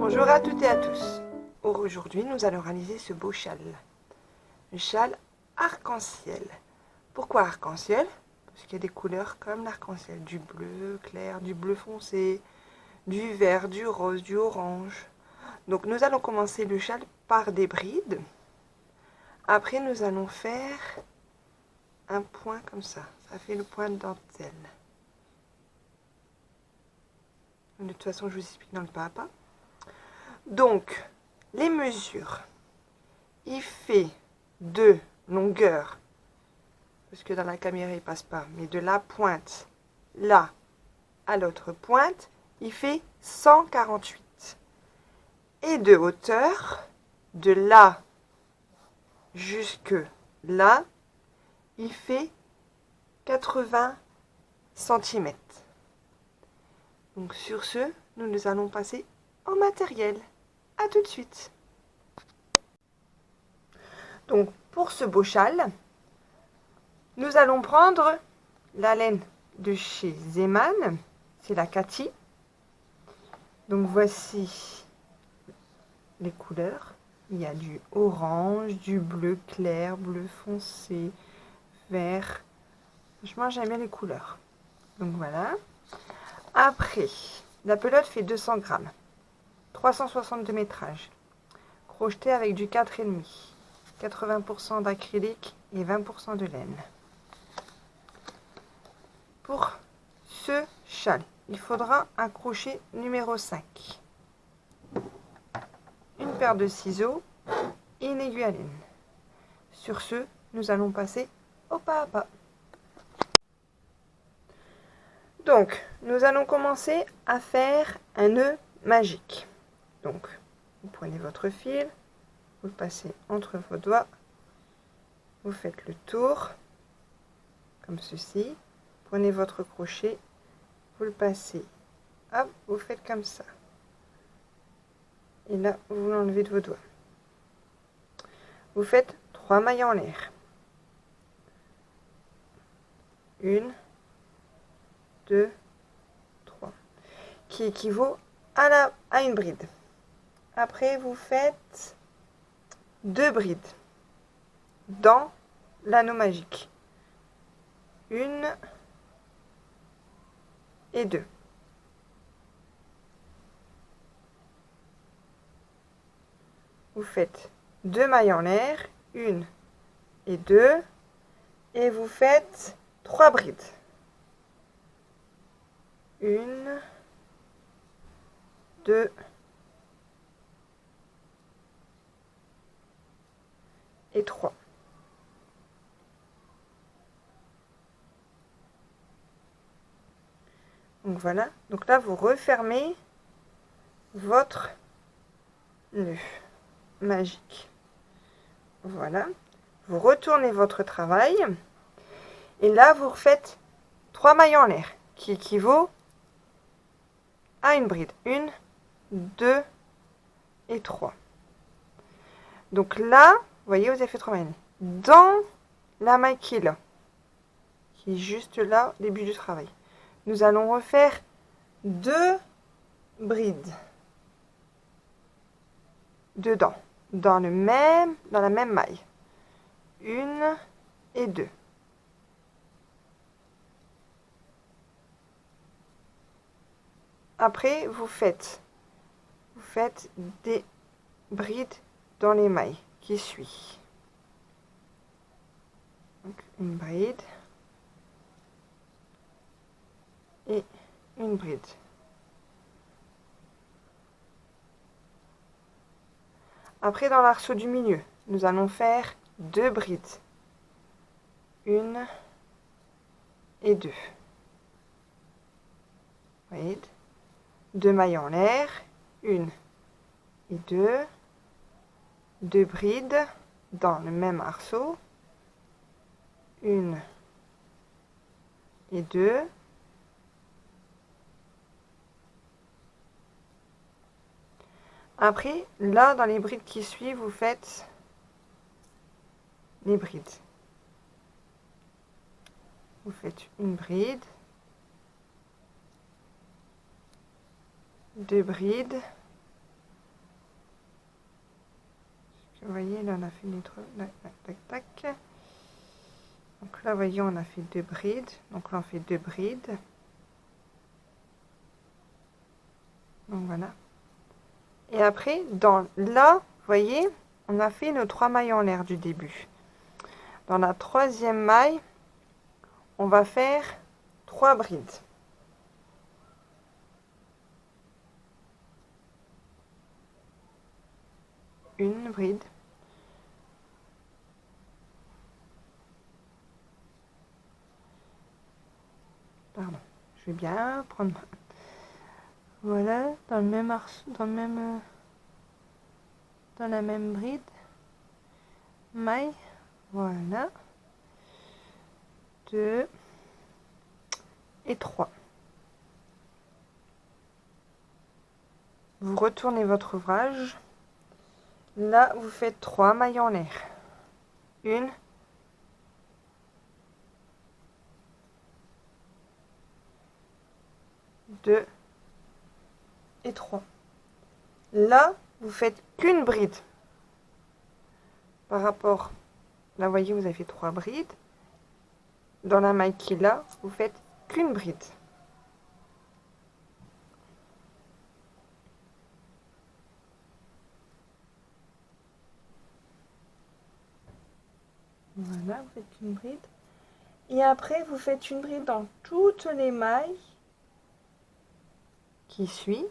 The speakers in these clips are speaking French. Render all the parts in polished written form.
Bonjour à toutes et à tous. Aujourd'hui, nous allons réaliser ce beau châle. Un châle arc-en-ciel. Pourquoi arc-en-ciel? Parce qu'il y a des couleurs comme l'arc-en-ciel. Du bleu clair, du bleu foncé, du vert, du rose, du orange. Donc nous allons commencer le châle par des brides. Après, nous allons faire un point comme ça. Ça fait le point de dentelle. De toute façon, je vous explique dans le pas à pas. Donc, les mesures. Il fait de longueur, parce que dans la caméra il passe pas, mais de la pointe là à l'autre pointe, il fait 148. Et de hauteur, de là jusque là, il fait 80 cm. Donc sur ce, nous allons passer au matériel. À tout de suite. Donc pour ce beau châle, nous allons prendre la laine de chez Zeman, c'est la Cathy. Donc voici les couleurs. Il y a du orange, du bleu clair, bleu foncé, vert. Franchement, j'aime bien les couleurs. Donc voilà. Après, la pelote fait 200 grammes, 362 métrages, crocheté avec du 4,5, 80% d'acrylique et 20% de laine. Pour ce châle, il faudra un crochet numéro 5, une paire de ciseaux et une aiguille à laine. Sur ce, nous allons passer au pas à pas. Donc, nous allons commencer à faire un nœud magique. Donc, vous prenez votre fil, vous le passez entre vos doigts, vous faites le tour, comme ceci. Prenez votre crochet, vous le passez, hop, vous faites comme ça. Et là, vous l'enlevez de vos doigts. Vous faites 3 mailles en l'air. 1, 2, 3. Qui équivaut à une bride. Après, vous faites 2 brides dans l'anneau magique. 1 et 2. Vous faites 2 mailles en l'air, 1 et 2, et vous faites 3 brides. 1, 2 et 3. Donc voilà, donc là vous refermez votre nœud magique. Voilà, vous retournez votre travail et là vous refaites 3 mailles en l'air qui équivaut à une bride. 1, 2 et 3. Donc là, vous voyez, vous avez fait 3 mailles. Dans la maille qui est là, qui est juste là, au début du travail, nous allons refaire 2 brides dedans, dans la même maille. 1 et 2. Après, vous faites des brides dans les mailles qui suivent. Donc, une bride et une bride. Après, dans l'arceau du milieu, nous allons faire 2 brides. 1 et 2. Voyez, 2 mailles en l'air, 1 et 2. 2 brides dans le même arceau. 1 et 2. Après, là, dans les brides qui suivent, vous faites les brides. Vous faites une bride, 2 brides, voyez, là, on a fait les trois... Tac, tac, tac. Donc là, vous voyez, on a fait 2 brides. Donc là, on fait 2 brides. Donc voilà. Et après, là, vous voyez, on a fait nos 3 mailles en l'air du début. Dans la 3e maille, on va faire 3 brides. Une bride. Pardon, je vais bien prendre... Voilà, dans le même arceau, dans la même bride. Maille, voilà. 2 et 3. Vous retournez votre ouvrage. Là, vous faites 3 mailles en l'air. 1, 2 et 3. Là, vous faites qu'une bride. Par rapport, là, vous voyez, vous avez fait 3 brides. Dans la maille qui est là, vous faites qu'une bride. Voilà, vous faites une bride. Et après, vous faites une bride dans toutes les mailles qui suivent.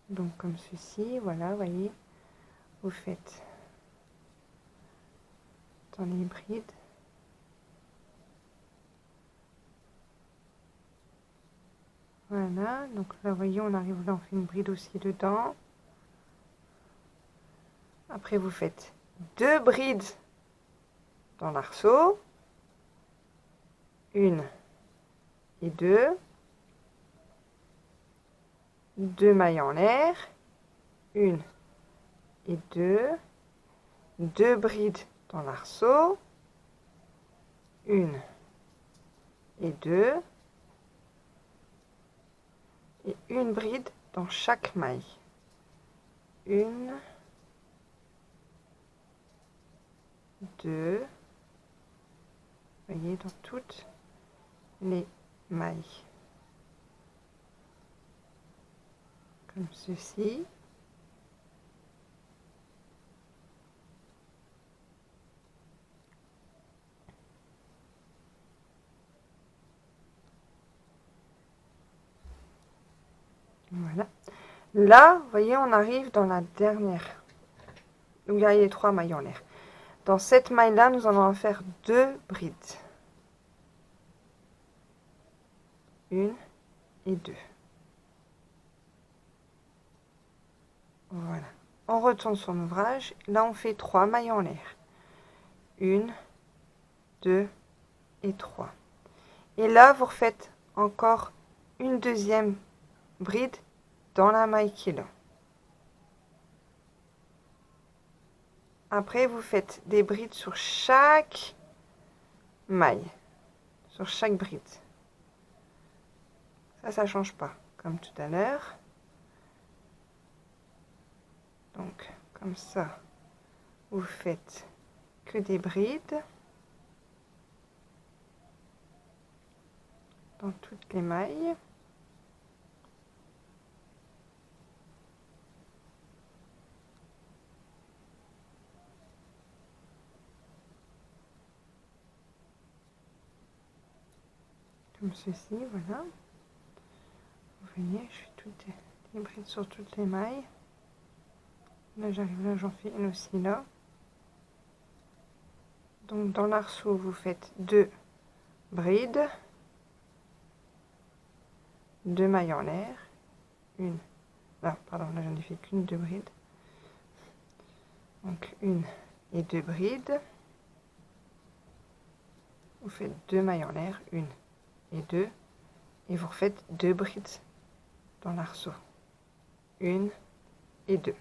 Donc comme ceci, voilà, vous voyez, vous faites dans les brides. Voilà, donc là, vous voyez, on arrive là, on fait une bride aussi dedans. Après, vous faites 2 brides dans l'arceau. 1 et 2. 2 mailles en l'air. 1 et 2. 2 brides dans l'arceau. 1 et 2. Et une bride dans chaque maille. 1, 2, vous voyez, dans toutes les mailles. Comme ceci. Voilà. Là, vous voyez, on arrive dans la dernière. Où il y a les 3 mailles en l'air. Dans cette maille-là, nous allons en faire 2 brides. 1 et 2. Voilà. On retourne son ouvrage. Là, on fait 3 mailles en l'air. 1, 2 et 3. Et là, vous refaites encore une deuxième bride dans la maille qui est là. Après, vous faites des brides sur chaque maille, sur chaque bride. Ça change pas, comme tout à l'heure. Donc, comme ça, vous faites que des brides dans toutes les mailles. Comme ceci, voilà. Vous voyez, je fais toutes les brides sur toutes les mailles. Là, j'arrive là, j'en fais une aussi là. Donc, dans l'arceau, vous faites 2 brides, 2 mailles en l'air, une. Ah, pardon, là, j'en ai fait qu'une, 2 brides. Donc, 1 et 2 brides. Vous faites 2 mailles en l'air, 1 et 2. Et vous refaites 2 brides dans l'arceau. 1 et 2.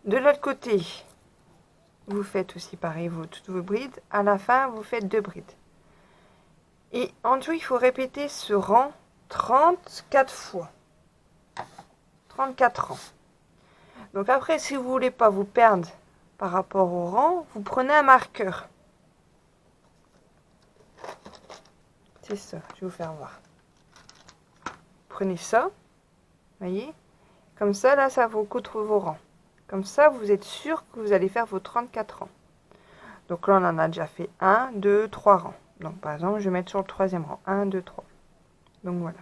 De l'autre côté, vous faites aussi pareil, toutes vos brides. À la fin, vous faites 2 brides. Et en tout, il faut répéter ce rang 34 fois. 34 rangs. Donc après, si vous ne voulez pas vous perdre par rapport au rang, vous prenez un marqueur. C'est ça, je vais vous faire voir. Prenez ça, voyez. Comme ça, là, ça vous coûte vos rangs. Comme ça, vous êtes sûr que vous allez faire vos 34 rangs. Donc là, on en a déjà fait 1, 2, 3 rangs. Donc par exemple, je vais mettre sur le 3e rang. 1, 2, 3. Donc voilà.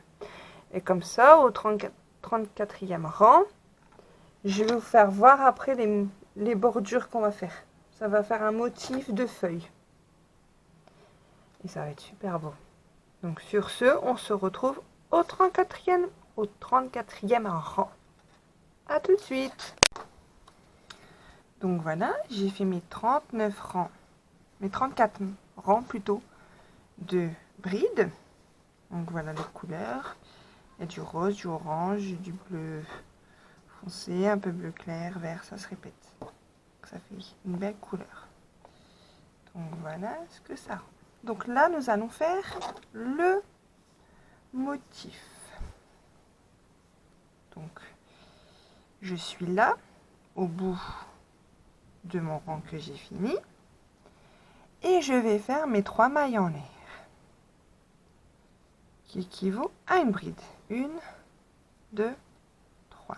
Et comme ça, au 34e rang, je vais vous faire voir après les bordures qu'on va faire. Ça va faire un motif de feuilles. Et ça va être super beau. Donc sur ce, on se retrouve au 34e rang. A tout de suite. Donc voilà, j'ai fait mes 39 rangs, mes 34 rangs plutôt, de brides. Donc voilà les couleurs. Il y a du rose, du orange, du bleu foncé, un peu bleu clair, vert, ça se répète. Donc ça fait une belle couleur. Donc voilà ce que ça rend. Donc là, nous allons faire le motif. Donc, je suis là, au bout de mon rang que j'ai fini. Et je vais faire mes 3 mailles en l'air. Qui équivaut à une bride. 1, 2, 3.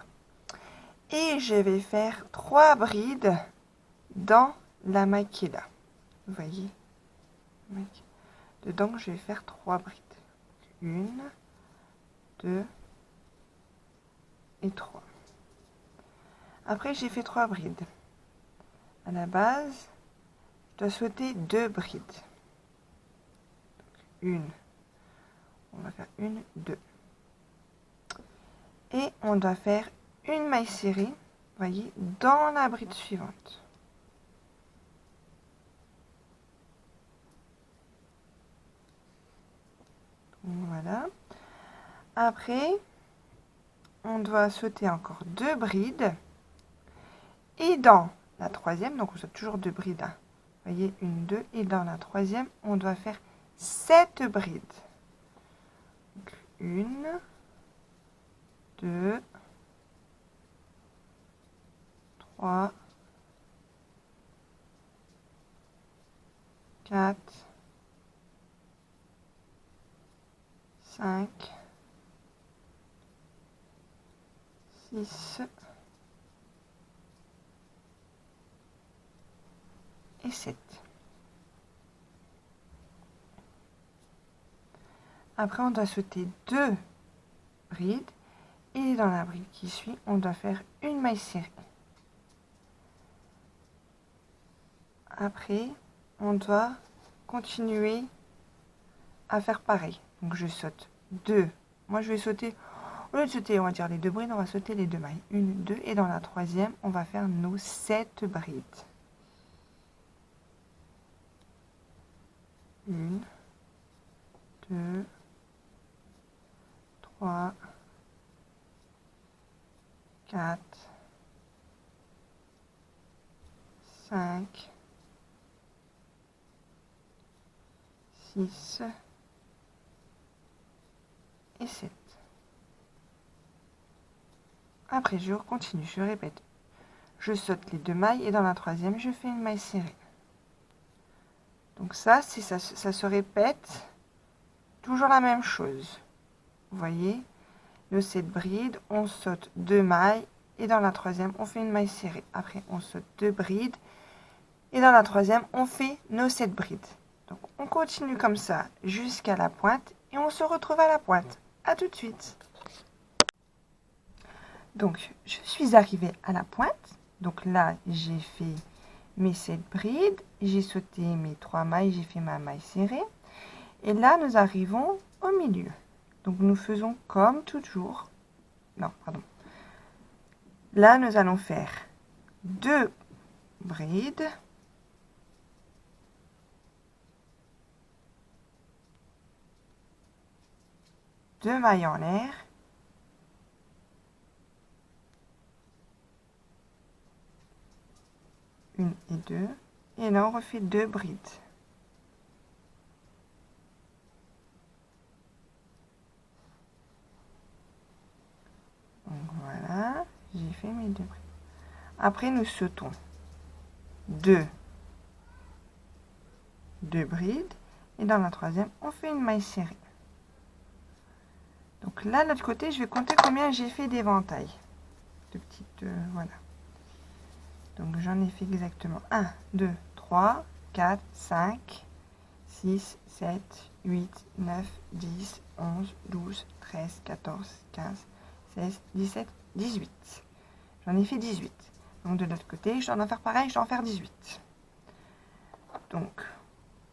Et je vais faire 3 brides dans la maille qui est là. Vous voyez? Dedans, je vais faire 3 brides. 1, 2 et 3. Après, j'ai fait 3 brides. À la base, je dois sauter 2 brides. Une. On va faire 1, 2. Et on doit faire une maille serrée, vous voyez, dans la bride suivante. Voilà. Après, on doit sauter encore 2 brides. Et dans la 3e, donc on saute toujours 2 brides. Hein. Vous voyez, 1, 2. Et dans la 3e, on doit faire 7 brides. Donc, 1, 2, 3, 4, 5, 6 et 7. Après, on doit sauter 2 brides. Et dans la bride qui suit, on doit faire une maille serrée. Après, on doit continuer à faire pareil. Donc, je saute 2. Moi, je vais sauter, au lieu de sauter, on va dire les 2 brides, on va sauter les 2 mailles. 1, 2. Et dans la 3e, on va faire nos 7 brides. 1, 2, 3, 4, 5, 6 et 7. Après, je continue, je répète. Je saute les 2 mailles et dans la 3e, je fais une maille serrée. Donc ça, ça se répète toujours la même chose. Vous voyez, nos 7 brides, on saute 2 mailles et dans la 3e, on fait une maille serrée. Après, on saute 2 brides et dans la 3e, on fait nos 7 brides. Donc, on continue comme ça jusqu'à la pointe et on se retrouve à la pointe. À tout de suite. Donc, je suis arrivée à la pointe. Donc là, j'ai fait mes 7 brides, j'ai sauté mes 3 mailles, j'ai fait ma maille serrée. Et là, nous arrivons au milieu. Donc, nous faisons comme toujours. Non, pardon. Là, nous allons faire 2 brides. Deux mailles en l'air. 1 et 2. Et là, on refait 2 brides. Donc voilà, j'ai fait mes 2 brides. Après, nous sautons 2 brides. Et dans la troisième, on fait une maille serrée. Donc là, de l'autre côté, je vais compter combien j'ai fait d'éventail. De petites, voilà. Donc j'en ai fait exactement 1, 2, 3, 4, 5, 6, 7, 8, 9, 10, 11, 12, 13, 14, 15, 16, 17, 18. J'en ai fait 18. Donc de l'autre côté, je dois en faire pareil, je dois en faire 18. Donc,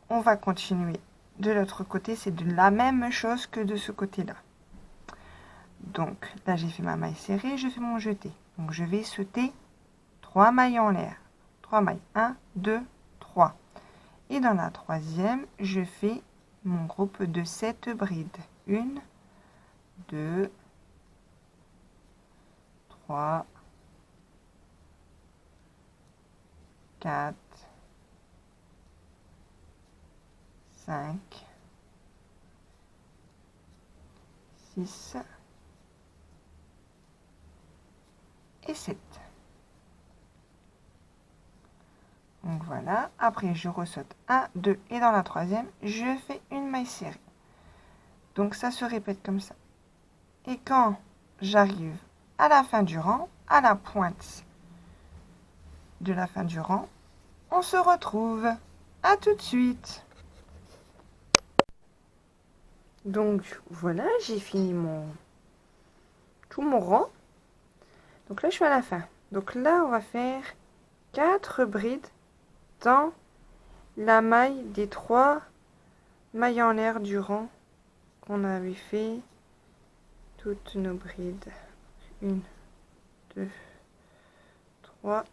on va continuer. De l'autre côté, c'est de la même chose que de ce côté-là. Donc, là, j'ai fait ma maille serrée, je fais mon jeté. Donc, je vais sauter 3 mailles en l'air. 3 mailles. 1, 2, 3. Et dans la troisième, je fais mon groupe de 7 brides. 1, 2, 3, 4, 5, 6 et 7. Donc voilà, après je ressaute 1, 2 et dans la troisième, je fais une maille serrée. Donc ça se répète comme ça. Et quand j'arrive à la fin du rang, à la pointe de la fin du rang, on se retrouve. À tout de suite. Donc voilà, j'ai fini tout mon rang. Donc là, je suis à la fin. Donc là, on va faire 4 brides dans la maille des 3 mailles en l'air du rang qu'on avait fait toutes nos brides. 1, 2, 3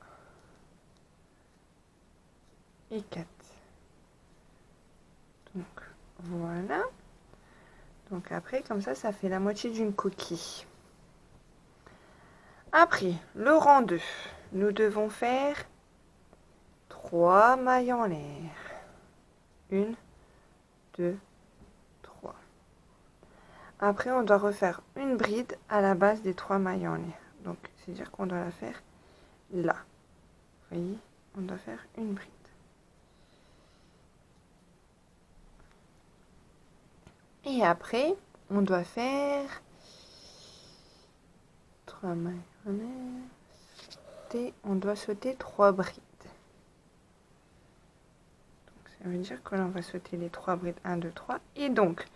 et 4. Donc voilà. Donc après, comme ça fait la moitié d'une coquille. Après, le rang 2, nous devons faire 3 mailles en l'air. 1, 2, 3. Après, on doit refaire une bride à la base des 3 mailles en l'air. Donc, c'est-à-dire qu'on doit la faire là. Vous voyez, on doit faire une bride. Et après, on doit faire 3 mailles en l'air. On doit sauter 3 brides. Donc, ça veut dire que là, on va sauter les 3 brides. 1, 2, 3. Et donc,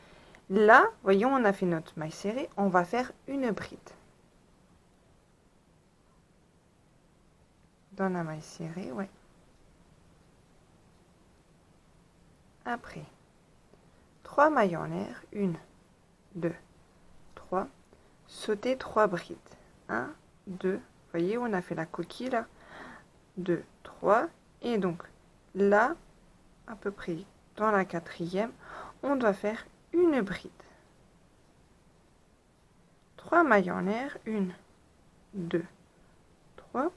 là, voyons, on a fait notre maille serrée. On va faire une bride. Dans la maille serrée, ouais. Après, 3 mailles en l'air. 1, 2, 3. Sauter 3 brides. 1, 2. Vous voyez, on a fait la coquille là. 2, 3. Et donc, là, à peu près dans la quatrième, on doit faire une bride. 3 mailles en l'air. 1, 2, 3.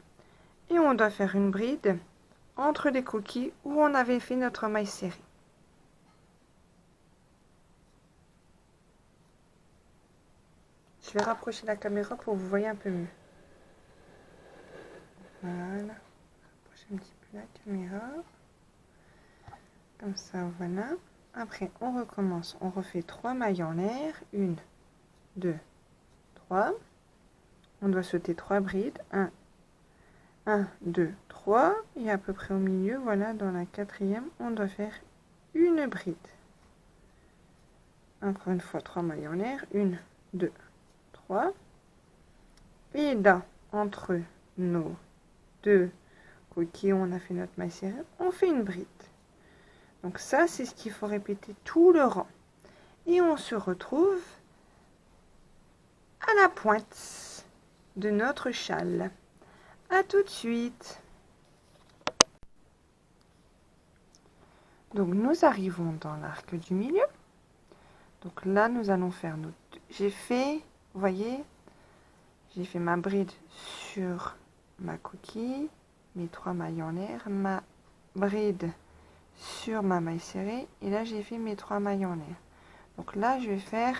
Et on doit faire une bride entre les coquilles où on avait fait notre maille serrée. Je vais rapprocher la caméra pour que vous voyez un peu mieux. Voilà. Rapprocher un petit peu la caméra. Comme ça, voilà. Après, on recommence. On refait 3 mailles en l'air. 1, 2, 3. On doit sauter 3 brides. 1, 2, 3. Et à peu près au milieu, voilà, dans la quatrième, on doit faire une bride. Encore une fois, 3 mailles en l'air. 1, 2, 3. Et là, entre nos 2 coquilles, on a fait notre maille serrée, on fait une bride. Donc ça, c'est ce qu'il faut répéter tout le rang. Et on se retrouve à la pointe de notre châle. À tout de suite. Donc nous arrivons dans l'arc du milieu. Donc là, nous allons faire notre... J'ai fait, vous voyez, j'ai fait ma bride sur ma coquille, mes 3 mailles en l'air, ma bride sur ma maille serrée, et là j'ai fait mes 3 mailles en l'air. Donc là je vais faire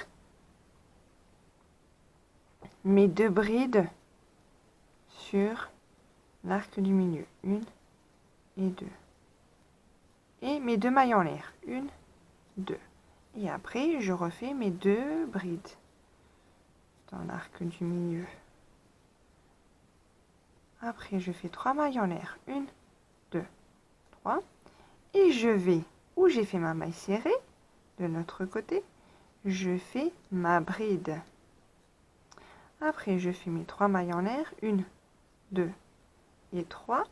mes 2 brides sur l'arc du milieu, 1 et 2, et mes 2 mailles en l'air, 1, 2, et après je refais mes 2 brides dans l'arc du milieu. Après je fais 3 mailles en l'air, 1, 2, 3, et je vais où j'ai fait ma maille serrée de l'autre côté, je fais ma bride. Après je fais mes 3 mailles en l'air, 1, 2 et 3,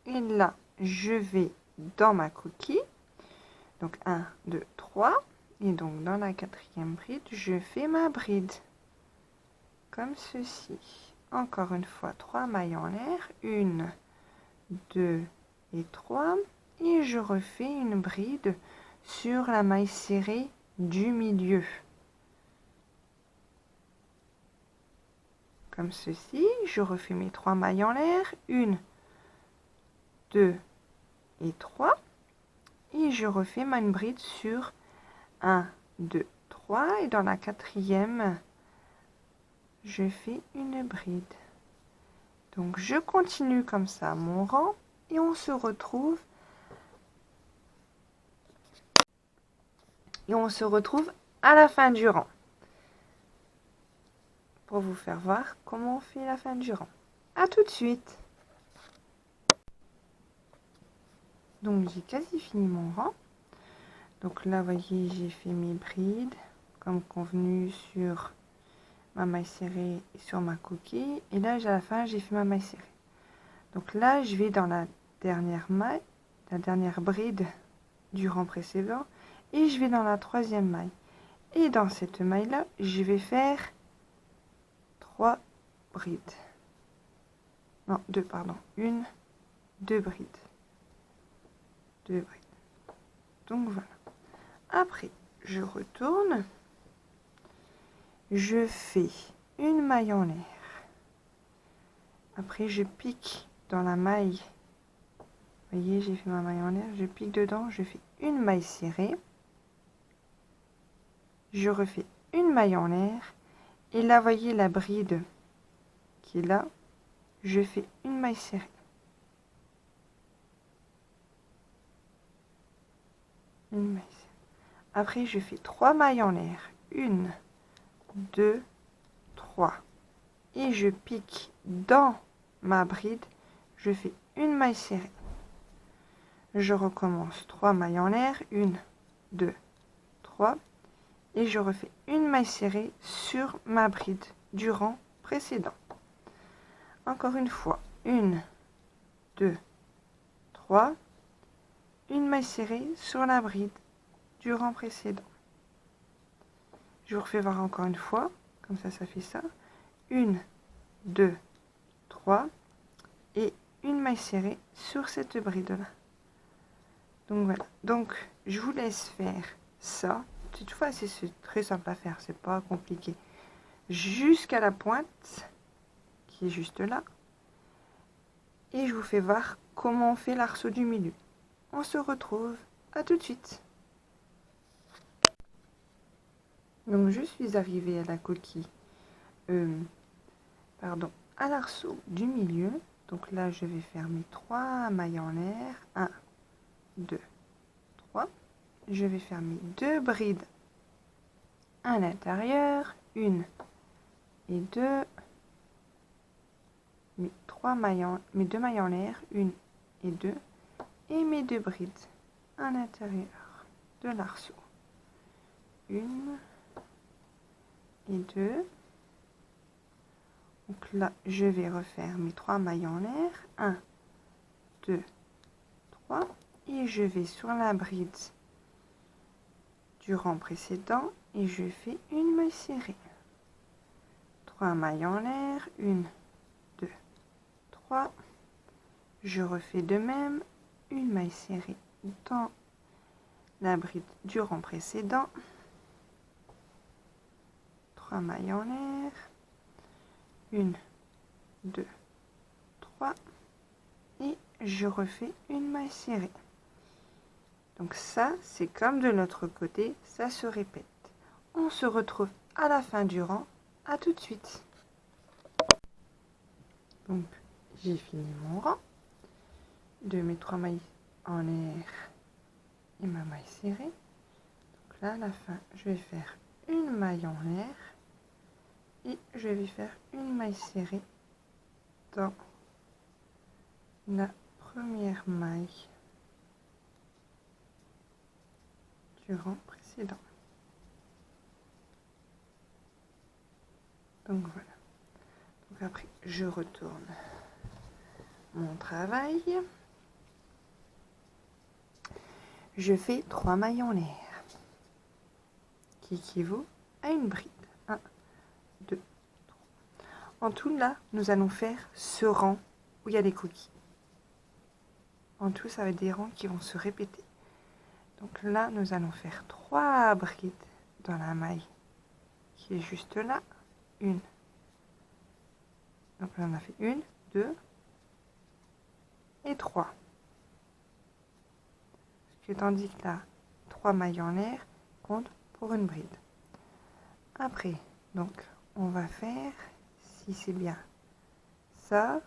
et là je vais dans ma coquille, donc 1, 2, 3, et donc dans la 4e bride je fais ma bride comme ceci. Encore une fois 3 mailles en l'air, 1, 2 et 3, et je refais une bride sur la maille serrée du milieu comme ceci. Je refais mes 3 mailles en l'air, 1, 2 et 3, et je refais ma bride sur 1, 2, 3, et dans la 4e je fais une bride. Donc je continue comme ça mon rang, et on se retrouve à la fin du rang pour vous faire voir comment on fait la fin du rang. À tout de suite. Donc j'ai quasi fini mon rang. Donc là vous voyez j'ai fait mes brides comme convenu sur ma maille serrée et sur ma coquille, et là à la fin j'ai fait ma maille serrée. Donc là je vais dans la dernière maille, la dernière bride du rang précédent, et je vais dans la 3e maille, et dans cette maille là je vais faire 3 brides, non 2 pardon, 1, 2 brides, 2 brides. Donc voilà. Après je retourne, je fais une maille en l'air, après je pique dans la maille, vous voyez j'ai fait ma maille en l'air, je pique dedans, je fais une maille serrée, je refais une maille en l'air, et là voyez la bride qui est là, je fais une maille serrée, une maille serrée. Après je fais 3 mailles en l'air, 1, 2, 3, et je pique dans ma bride, je fais une maille serrée, je recommence 3 mailles en l'air, 1, 2, 3, et je refais une maille serrée sur ma bride du rang précédent. Encore une fois, 1, 2, 3, une maille serrée sur la bride du rang précédent. Je vous refais voir encore une fois, comme ça fait ça, 1, 2, 3, et une maille serrée sur cette bride là. Donc voilà, donc je vous laisse faire ça. Toutefois c'est très simple à faire, c'est pas compliqué, jusqu'à la pointe qui est juste là, et je vous fais voir comment on fait l'arceau du milieu. On se retrouve à tout de suite. Donc je suis arrivée à la coquille, à l'arceau du milieu. Donc là je vais faire mes 3 mailles en l'air, 1, 2, 3, je vais faire mes 2 brides à l'intérieur, 1 et 2, mes 2 mailles en l'air, 1 et 2, et mes 2 brides à l'intérieur de l'arceau, 1 et 2. Donc là je vais refaire mes 3 mailles en l'air, 1, 2, 3, et je vais sur la bride du rang précédent et je fais une maille serrée, 3 mailles en l'air, 1, 2, 3, je refais de même, une maille serrée dans la bride du rang précédent, 3 mailles en l'air, 1, 2, 3, et je refais une maille serrée. Donc ça, c'est comme de l'autre côté, ça se répète. On se retrouve à la fin du rang. À tout de suite. Donc, j'ai fini mon rang de mes 3 mailles en l'air et ma maille serrée. Donc là, à la fin, je vais faire une maille en l'air et je vais faire une maille serrée dans la première maille du rang précédent. Donc voilà. Donc après, je retourne mon travail. Je fais 3 mailles en l'air qui équivaut à une bride. 1, 2, 3. En tout, là, nous allons faire ce rang où il y a des coquilles. En tout, ça va être des rangs qui vont se répéter. Donc là, nous allons faire 3 brides dans la maille qui est juste là. Une. Donc là, on a fait 1, 2 et 3. Parce que tandis que là, 3 mailles en l'air comptent pour une bride. Après, donc, on va faire, si c'est bien ça,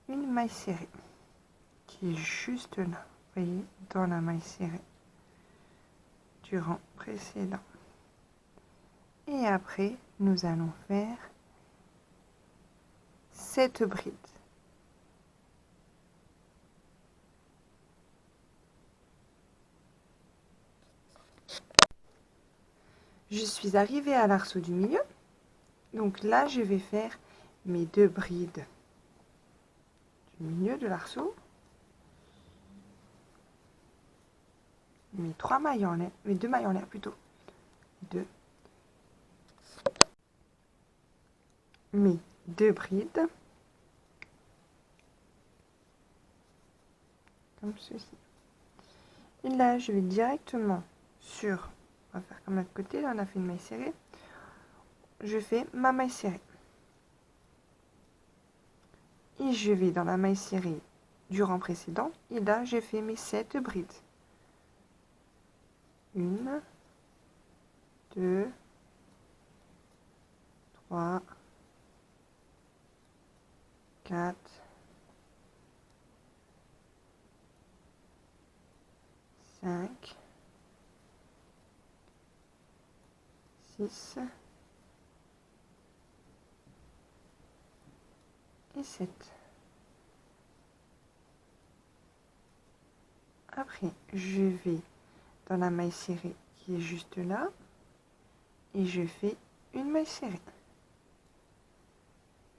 une maille serrée qui est juste là, vous voyez, dans la maille serrée du rang précédent. Et après, nous allons faire 7 brides. Je suis arrivée à l'arceau du milieu. Donc là, je vais faire mes 2 brides du milieu de l'arceau. Mes 3 mailles en l'air, mes 2 mailles en l'air plutôt. 2. Mes 2 brides. Comme ceci. Et là, je vais directement sur, on va faire comme l'autre côté, là on a fait une maille serrée. Je fais ma maille serrée. Et je vais dans la maille serrée du rang précédent. Et là, j'ai fait mes 7 brides. 1, 2, 3, 4, 5, 6 et 7. Après, je vais dans la maille serrée qui est juste là et je fais une maille serrée.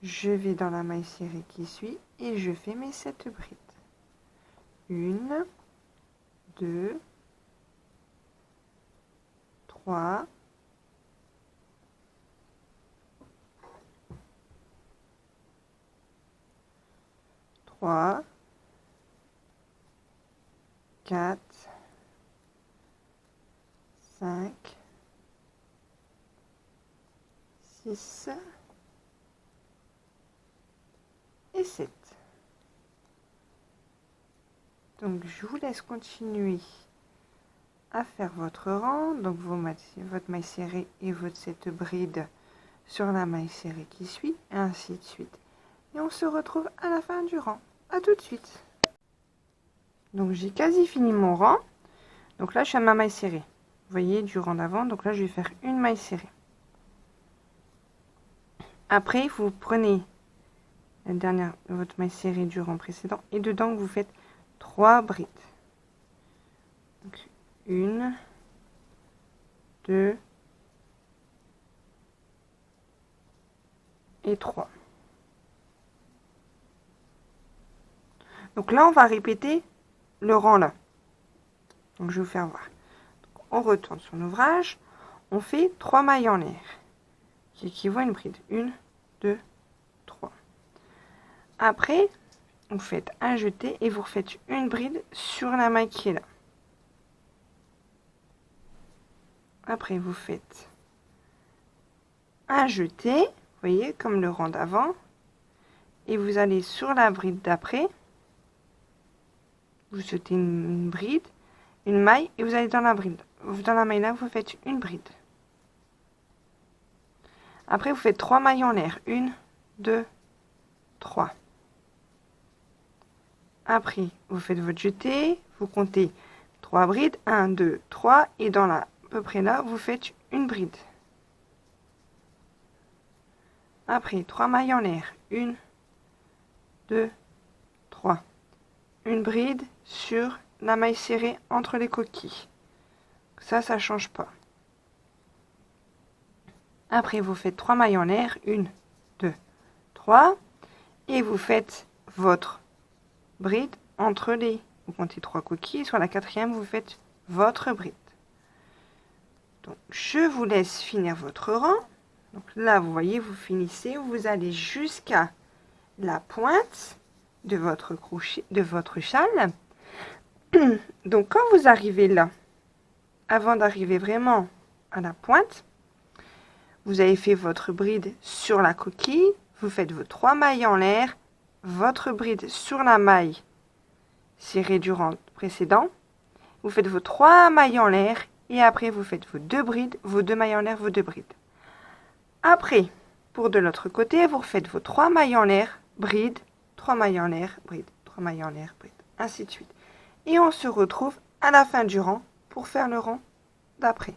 Je vais dans la maille serrée qui suit et je fais mes 7 brides. 1, 2, 3, 3, 4, 5, 6 et 7. Donc je vous laisse continuer à faire votre rang, donc votre maille serrée et votre 7 brides sur la maille serrée qui suit, et ainsi de suite. Et on se retrouve à la fin du rang. À tout de suite. Donc j'ai quasi fini mon rang. Donc là je suis à ma maille serrée. Vous voyez du rang d'avant, donc là je vais faire une maille serrée. Après vous prenez la dernière de votre maille serrée du rang précédent et dedans vous faites 3 brides. Donc 1, 2 et 3. Donc là on va répéter le rang là. Donc je vais vous faire voir. Donc, on retourne sur l'ouvrage, on fait 3 mailles en l'air qui équivaut à une bride. 1, 2, 3. Après, vous faites un jeté et vous refaites une bride sur la maille qui est là. Après, vous faites un jeté, vous voyez, comme le rang d'avant, et vous allez sur la bride d'après, vous sautez une bride, une maille et vous allez dans la bride. Dans la maille là, vous faites une bride. Après, vous faites 3 mailles en l'air. 1, 2, 3. Après, vous faites votre jeté, vous comptez 3 brides, 1, 2, 3, et dans la, à peu près là, vous faites une bride. Après, 3 mailles en l'air. 1, 2, 3. Une bride sur la maille serrée entre les coquilles. Ça ne change pas. Après, vous faites 3 mailles en l'air. 1, 2, 3. Et vous faites votre bride entre les... Vous comptez 3 coquilles. Sur la 4e, vous faites votre bride. Donc, je vous laisse finir votre rang. Donc là, vous voyez, vous finissez. Vous allez jusqu'à la pointe de votre crochet, de votre châle. Donc, quand vous arrivez là, avant d'arriver vraiment à la pointe, vous avez fait votre bride sur la coquille, vous faites vos 3 mailles en l'air, votre bride sur la maille serrée du rang précédent, vous faites vos 3 mailles en l'air et après vous faites vos 2 brides, vos 2 mailles en l'air, vos 2 brides. Après, pour de l'autre côté, vous refaites vos 3 mailles en l'air, bride, 3 mailles en l'air, bride, 3 mailles en l'air, bride, ainsi de suite. Et on se retrouve à la fin du rang pour faire le rang d'après.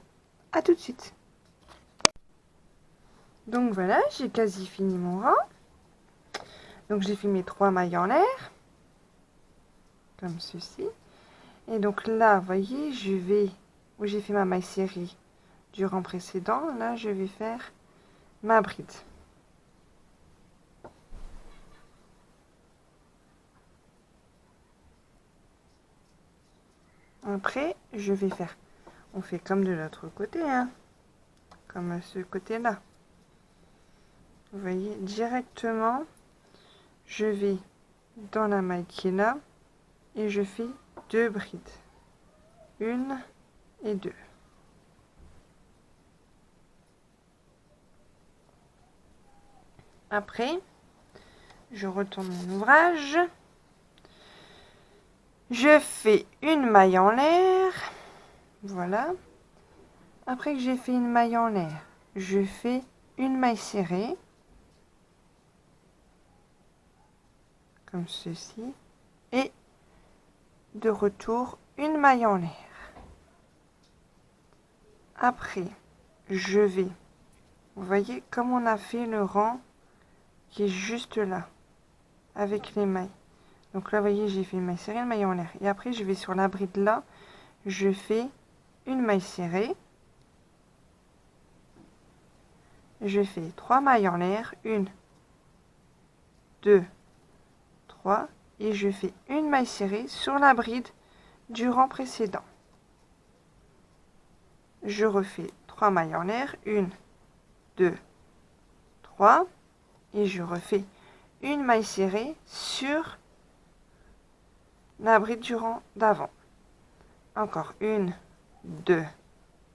À tout de suite. Donc voilà, j'ai quasi fini mon rang. Donc j'ai fait mes 3 mailles en l'air, comme ceci. Et donc là, vous voyez, je vais, où j'ai fait ma maille serrée du rang précédent, là je vais faire ma bride. Après, je vais faire, on fait comme de l'autre côté, hein, comme ce côté-là. Vous voyez, directement, je vais dans la maille qui est là et je fais 2 brides. 1 et 2. Après, je retourne mon ouvrage. Je fais une maille en l'air. Voilà. Après que j'ai fait une maille en l'air, je fais une maille serrée. Comme ceci. Et de retour, une maille en l'air. Après, je vais, vous voyez, comme on a fait le rang qui est juste là, avec les mailles. Donc là, vous voyez, j'ai fait une maille serrée, une maille en l'air. Et après, je vais sur la bride là, je fais une maille serrée. Je fais 3 mailles en l'air, 1, 2, 3. Et je fais une maille serrée sur la bride du rang précédent. Je refais 3 mailles en l'air, 1, 2, 3. Et je refais une maille serrée sur la bride du rang d'avant. Encore 1, 2,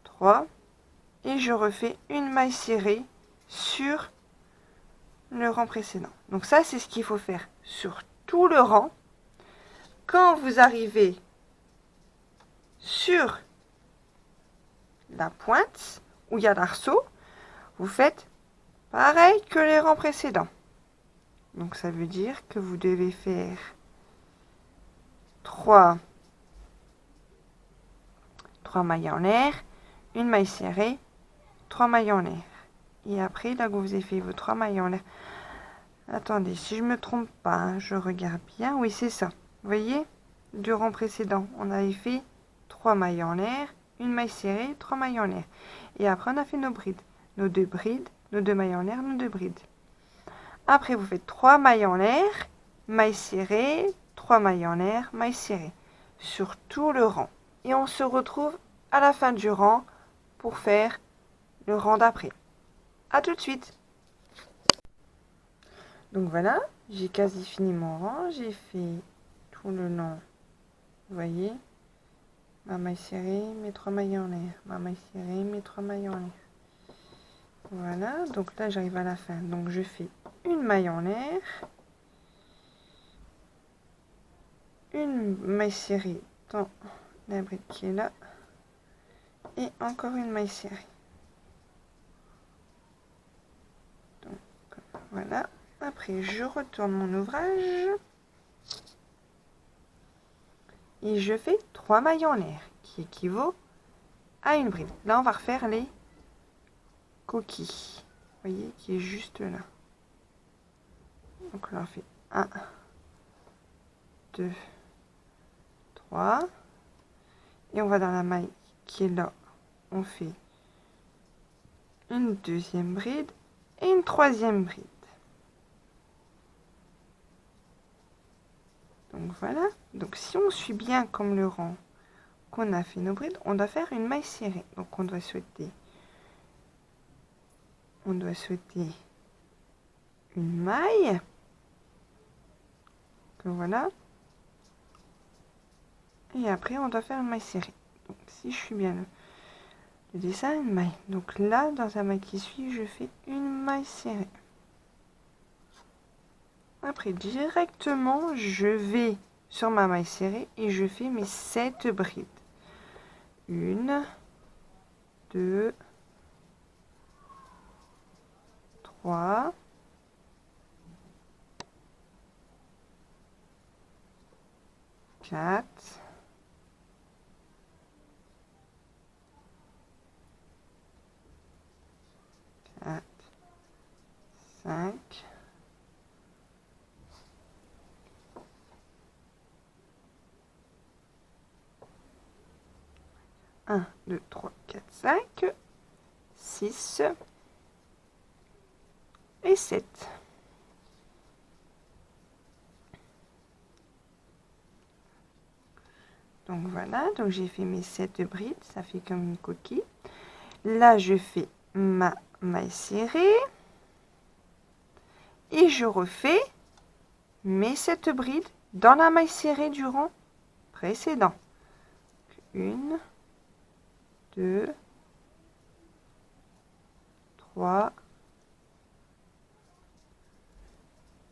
3. Et je refais une maille serrée sur le rang précédent. Donc ça, c'est ce qu'il faut faire sur tout le rang. Quand vous arrivez sur la pointe où il y a l'arceau, vous faites pareil que les rangs précédents. Donc ça veut dire que vous devez faire 3 mailles en l'air, une maille serrée, 3 mailles en l'air. Et après, là que vous avez fait vos 3 mailles en l'air, attendez, si je me trompe pas, hein, je regarde bien. Oui, c'est ça. Vous voyez, du rang précédent, on avait fait 3 mailles en l'air, une maille serrée, 3 mailles en l'air. Et après, on a fait nos brides. Nos 2 brides, nos 2 mailles en l'air, nos 2 brides. Après, vous faites 3 mailles en l'air, maille serrée, 3 mailles en l'air, maille serrée. Sur tout le rang. Et on se retrouve à la fin du rang pour faire le rang d'après. À tout de suite. Donc voilà, j'ai quasi fini mon rang. J'ai fait tout le long, vous voyez, ma maille serrée, mes 3 mailles en l'air, ma maille serrée, mes 3 mailles en l'air. Voilà, donc là j'arrive à la fin. Donc je fais une maille en l'air, une maille serrée dans la bride qui est là. Et encore une maille serrée. Donc voilà. Après, je retourne mon ouvrage. Et je fais 3 mailles en l'air, qui équivaut à une bride. Là, on va refaire les coquilles. Vous voyez, qui est juste là. Donc là, on fait 1, 2, 3. Et on va dans la maille qui est là. On fait une deuxième bride et une troisième bride. Donc voilà. Donc si on suit bien comme le rang qu'on a fait nos brides, on doit faire une maille serrée. Donc on doit sauter une maille. Donc voilà. Et après on doit faire une maille serrée. Donc si je suis bien le dessin, une maille. Donc là, dans la maille qui suit, je fais une maille serrée. Après, directement, je vais sur ma maille serrée et je fais mes 7 brides. 1, 2, 3, 4, 5, 1, 2, 3, 4, 5, 6 et 7. Donc voilà, donc j'ai fait mes 7 brides, ça fait comme une coquille. Là, je fais ma maille serrée et je refais mes 7 brides dans la maille serrée du rang précédent. 1, 2, 3,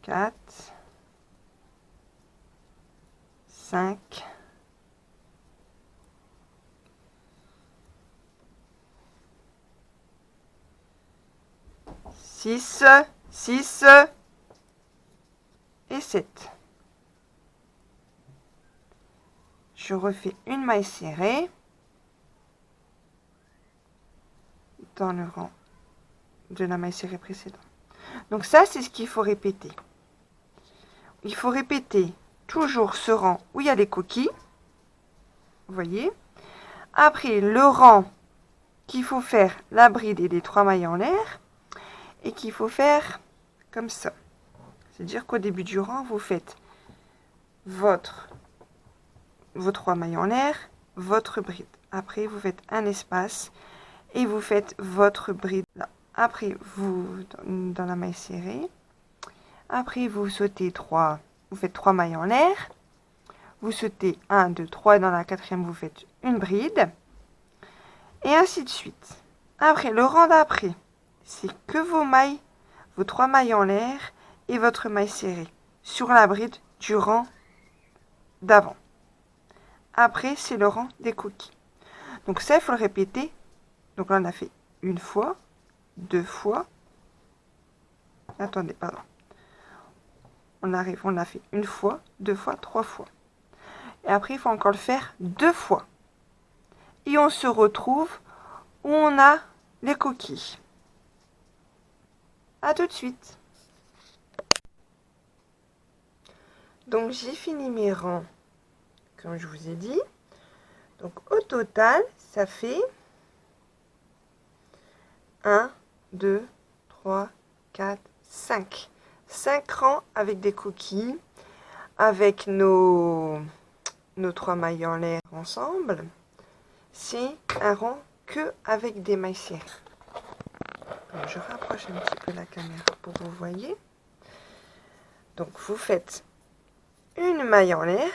4, 5, 6 et 7. Je refais une maille serrée dans le rang de la maille serrée précédente. Donc ça, c'est ce qu'il faut répéter. Il faut répéter toujours ce rang où il y a les coquilles. Vous voyez. Après, le rang qu'il faut faire la bride et les 3 mailles en l'air. Et qu'il faut faire comme ça. C'est-à-dire qu'au début du rang, vous faites vos 3 mailles en l'air, votre bride. Après, vous faites un espace et vous faites votre bride là. Après, vous dans la maille serrée. Après, vous sautez 3, vous faites 3 mailles en l'air. Vous sautez 1, 2, 3 et dans la 4e, vous faites une bride. Et ainsi de suite. Après, le rang d'après, c'est que vos 3 mailles en l'air et votre maille serrée sur la bride du rang d'avant. Après, c'est le rang des coquilles. Donc ça, il faut le répéter. Donc là, on a fait une fois, 2 fois. Attendez, pardon. On a fait une fois, 2 fois, 3 fois. Et après, il faut encore le faire 2 fois. Et on se retrouve où on a les coquilles. À tout de suite. Donc j'ai fini mes rangs, comme je vous ai dit. Donc au total, ça fait 1, 2, 3, 4, 5. 5 rangs avec des coquilles, avec nos 3 mailles en l'air ensemble. C'est un rang que avec des mailles serrées. Donc, je rapproche un petit peu la caméra pour que vous voyez. Donc vous faites une maille en l'air.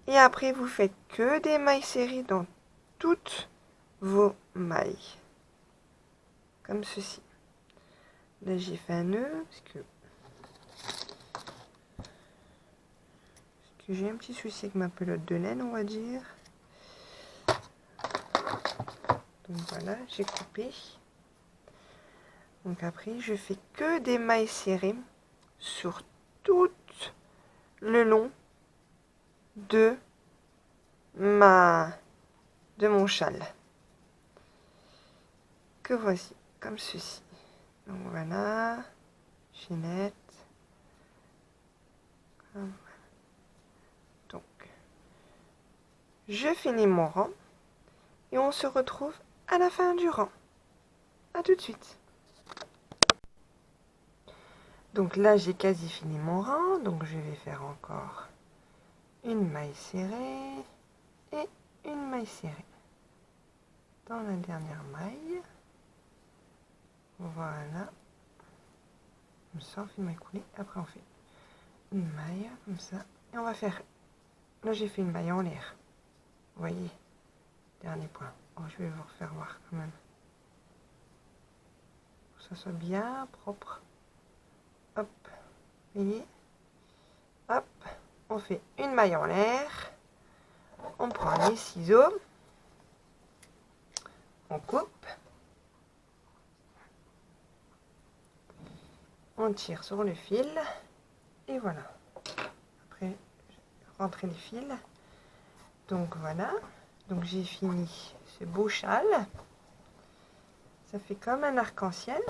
Et après, vous faites que des mailles serrées dans toutes vos mailles. Comme ceci. Là, j'ai fait un nœud. Parce que que j'ai un petit souci avec ma pelote de laine, on va dire. Donc voilà, j'ai coupé. Donc après, je fais que des mailles serrées sur tout le long de mon châle. Que voici, comme ceci. Donc voilà, chaînette. Donc, je finis mon rang et on se retrouve à la fin du rang. À tout de suite. Donc là, j'ai quasi fini mon rang, donc je vais faire encore une maille serrée et une maille serrée. Dans la dernière maille, voilà. Comme ça, on fait une maille coulée. Après, on fait une maille comme ça. Et on va faire... Là, j'ai fait une maille en l'air. Vous voyez, dernier point. Oh, je vais vous refaire voir quand même. Pour que ça soit bien propre. Hop, vous voyez. Hop, on fait une maille en l'air. On prend les ciseaux. On coupe. On tire sur le fil. Et voilà. Après, rentrer les fils. Donc voilà. Donc j'ai fini ce beau châle. Ça fait comme un arc-en-ciel.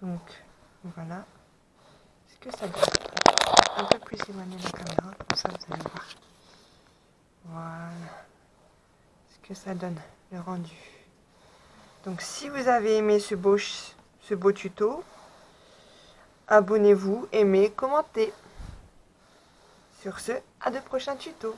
Donc voilà ce que ça donne. Un peu plus éloigné de la caméra, comme ça vous allez voir. Voilà ce que ça donne, le rendu. Donc si vous avez aimé ce beau tuto, abonnez-vous, aimez, commentez. Sur ce, à de prochains tutos.